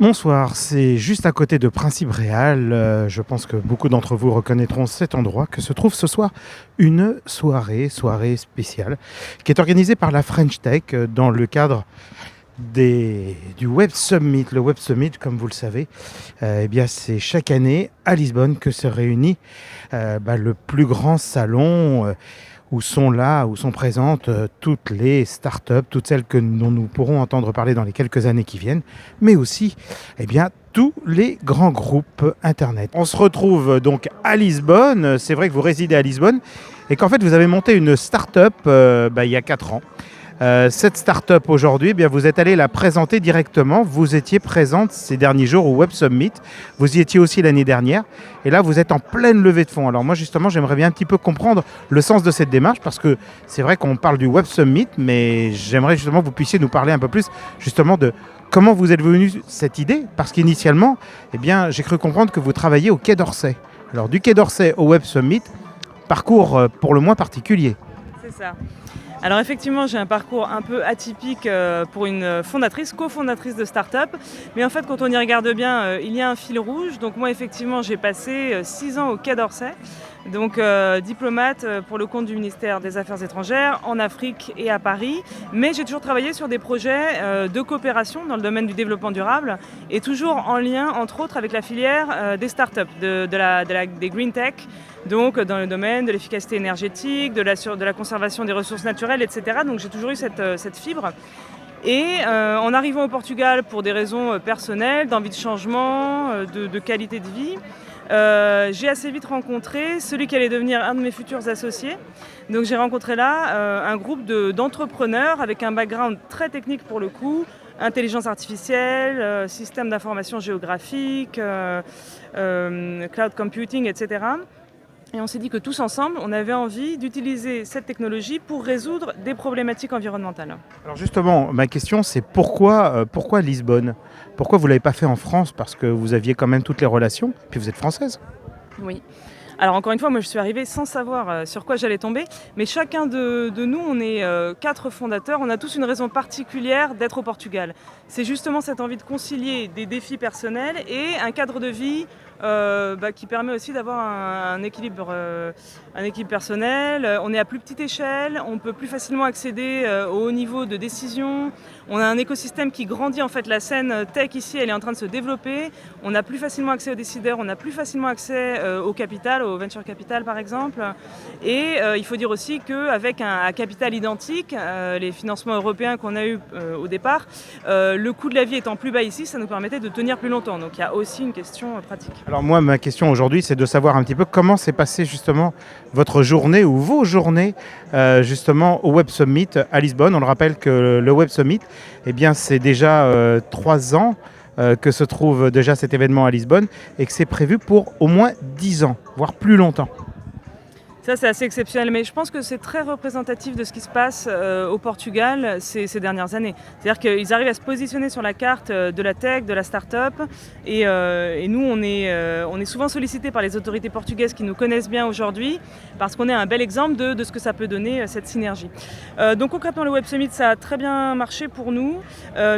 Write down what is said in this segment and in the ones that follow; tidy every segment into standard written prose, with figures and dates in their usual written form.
Bonsoir, c'est juste à côté de Principe Réal. Je pense que beaucoup d'entre vous reconnaîtront cet endroit que se trouve ce soir une soirée spéciale qui est organisée par la French Tech dans le cadre du Web Summit. Le Web Summit, comme vous le savez, eh bien, c'est chaque année à Lisbonne que se réunit le plus grand salon où sont présentes toutes les startups, toutes celles dont nous pourrons entendre parler dans les quelques années qui viennent, mais aussi tous les grands groupes Internet. On se retrouve donc à Lisbonne. C'est vrai que vous résidez à Lisbonne et qu'en fait vous avez monté une start-up il y a 4 ans. Cette start-up aujourd'hui, vous êtes allé la présenter directement. Vous étiez présente ces derniers jours au Web Summit. Vous y étiez aussi l'année dernière. Et là, vous êtes en pleine levée de fonds. Alors moi, justement, j'aimerais bien un petit peu comprendre le sens de cette démarche parce que c'est vrai qu'on parle du Web Summit, mais j'aimerais justement que vous puissiez nous parler un peu plus justement de comment vous êtes venu cette idée. Parce qu'initialement, j'ai cru comprendre que vous travailliez au Quai d'Orsay. Alors du Quai d'Orsay au Web Summit, parcours pour le moins particulier. C'est ça. Alors effectivement, j'ai un parcours un peu atypique pour une cofondatrice de start-up. Mais en fait, quand on y regarde bien, il y a un fil rouge. Donc moi, effectivement, j'ai passé 6 ans au Quai d'Orsay. Donc diplomate pour le compte du ministère des Affaires étrangères en Afrique et à Paris. Mais j'ai toujours travaillé sur des projets de coopération dans le domaine du développement durable et toujours en lien, entre autres, avec la filière des startups, des green tech. Donc dans le domaine de l'efficacité énergétique, de la conservation des ressources naturelles, etc. Donc j'ai toujours eu cette fibre. Et en arrivant au Portugal pour des raisons personnelles, d'envie de changement, de qualité de vie, j'ai assez vite rencontré celui qui allait devenir un de mes futurs associés. Donc j'ai rencontré là un groupe d'entrepreneurs avec un background très technique pour le coup, intelligence artificielle, système d'information géographique, cloud computing, etc. Et on s'est dit que tous ensemble, on avait envie d'utiliser cette technologie pour résoudre des problématiques environnementales. Alors justement, ma question c'est pourquoi Lisbonne ? Pourquoi vous ne l'avez pas fait en France ? Parce que vous aviez quand même toutes les relations, puis vous êtes française. Oui. Alors encore une fois, moi je suis arrivée sans savoir sur quoi j'allais tomber, mais chacun de nous, on est 4 fondateurs, on a tous une raison particulière d'être au Portugal. C'est justement cette envie de concilier des défis personnels et un cadre de vie qui permet aussi d'avoir un équilibre personnel. On est à plus petite échelle, on peut plus facilement accéder au haut niveau de décision. On a un écosystème qui grandit, en fait la scène tech ici elle est en train de se développer. On a plus facilement accès aux décideurs, on a plus facilement accès au capital, au venture capital par exemple. Et il faut dire aussi qu'avec un capital identique, les financements européens qu'on a eu au départ, le coût de la vie étant plus bas ici, ça nous permettait de tenir plus longtemps. Donc il y a aussi une question pratique. Alors moi, ma question aujourd'hui, c'est de savoir un petit peu comment s'est passée justement votre journée ou vos journées justement au Web Summit à Lisbonne. On le rappelle que le Web Summit, c'est déjà 3 ans que se trouve déjà cet événement à Lisbonne et que c'est prévu pour au moins 10 ans, voire plus longtemps. Ça, c'est assez exceptionnel, mais je pense que c'est très représentatif de ce qui se passe au Portugal ces dernières années. C'est-à-dire qu'ils arrivent à se positionner sur la carte de la tech, de la start-up, et nous, on est souvent sollicités par les autorités portugaises qui nous connaissent bien aujourd'hui, parce qu'on est un bel exemple de ce que ça peut donner, cette synergie. Donc concrètement, le Web Summit, ça a très bien marché pour nous,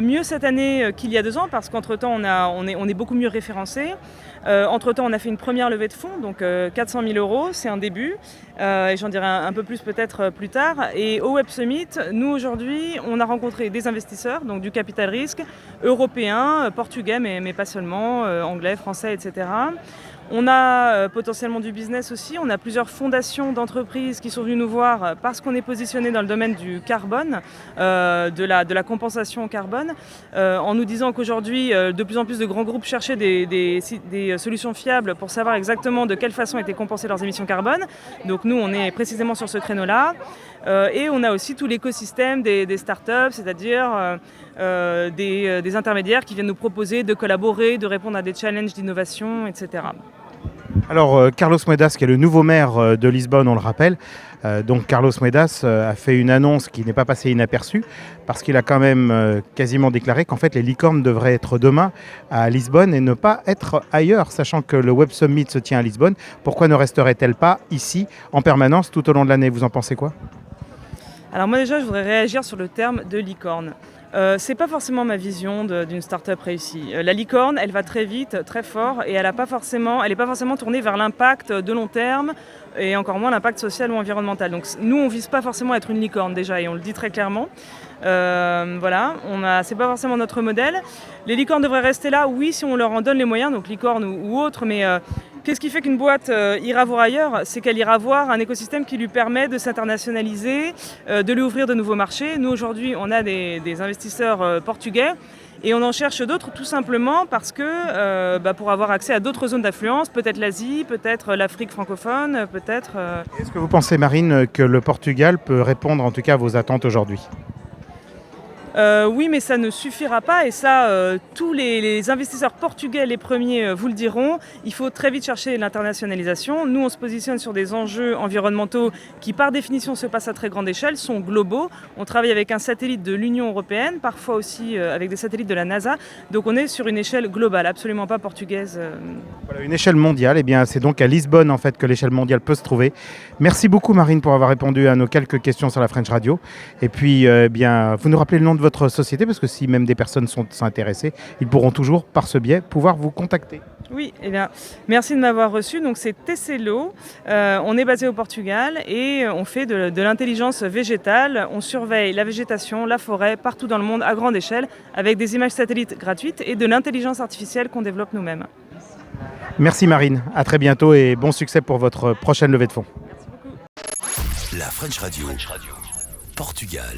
mieux cette année qu'il y a 2 ans, parce qu'entre-temps, on est beaucoup mieux référencés. Entre-temps, on a fait une première levée de fonds, donc 400 000 €, c'est un début. Et j'en dirai un peu plus peut-être plus tard. Et au Web Summit, nous aujourd'hui, on a rencontré des investisseurs, donc du capital risque, européens, portugais, mais pas seulement, anglais, français, etc. On a potentiellement du business aussi. On a plusieurs fondations d'entreprises qui sont venues nous voir parce qu'on est positionné dans le domaine du carbone, de la compensation carbone, en nous disant qu'aujourd'hui, de plus en plus de grands groupes cherchaient des solutions fiables pour savoir exactement de quelle façon étaient compensées leurs émissions carbone. Donc nous, on est précisément sur ce créneau-là. Et on a aussi tout l'écosystème des startups, c'est-à-dire des intermédiaires qui viennent nous proposer de collaborer, de répondre à des challenges d'innovation, etc. Alors Carlos Moedas, qui est le nouveau maire de Lisbonne, on le rappelle. Donc Carlos Moedas a fait une annonce qui n'est pas passée inaperçue parce qu'il a quand même quasiment déclaré qu'en fait les licornes devraient être demain à Lisbonne et ne pas être ailleurs, sachant que le Web Summit se tient à Lisbonne. Pourquoi ne resterait-elle pas ici en permanence tout au long de l'année ? Vous en pensez quoi ? Alors moi déjà, je voudrais réagir sur le terme de licorne. C'est pas forcément ma vision d'une start-up réussie. La licorne, elle va très vite, très fort et elle est pas forcément tournée vers l'impact de long terme et encore moins l'impact social ou environnemental. Donc nous, on vise pas forcément à être une licorne déjà et on le dit très clairement. Voilà, c'est pas forcément notre modèle. Les licornes devraient rester là, oui, si on leur en donne les moyens, donc licorne ou autre, mais qu'est-ce qui fait qu'une boîte ira voir ailleurs? C'est qu'elle ira voir un écosystème qui lui permet de s'internationaliser, de lui ouvrir de nouveaux marchés. Nous, aujourd'hui, on a des investisseurs portugais et on en cherche d'autres tout simplement parce que pour avoir accès à d'autres zones d'influence, peut-être l'Asie, peut-être l'Afrique francophone, peut-être... Est-ce que vous pensez, Marine, que le Portugal peut répondre en tout cas à vos attentes aujourd'hui ? Oui, mais ça ne suffira pas et ça, tous les investisseurs portugais, les premiers, vous le diront. Il faut très vite chercher l'internationalisation. Nous, on se positionne sur des enjeux environnementaux qui, par définition, se passent à très grande échelle, sont globaux. On travaille avec un satellite de l'Union européenne, parfois aussi avec des satellites de la NASA. Donc on est sur une échelle globale, absolument pas portugaise. Voilà, une échelle mondiale. Eh bien, c'est donc à Lisbonne en fait que l'échelle mondiale peut se trouver. Merci beaucoup, Marine, pour avoir répondu à nos quelques questions sur la French Radio. Et puis, bien, vous nous rappelez le nom de votre société, parce que si même des personnes sont intéressées, ils pourront toujours, par ce biais, pouvoir vous contacter. Oui, eh bien, merci de m'avoir reçu. Donc c'est Tecelo, on est basé au Portugal et on fait de l'intelligence végétale. On surveille la végétation, la forêt, partout dans le monde à grande échelle, avec des images satellites gratuites et de l'intelligence artificielle qu'on développe nous-mêmes. Merci Marine, à très bientôt et bon succès pour votre prochaine levée de fonds. Merci beaucoup. La French Radio, Portugal.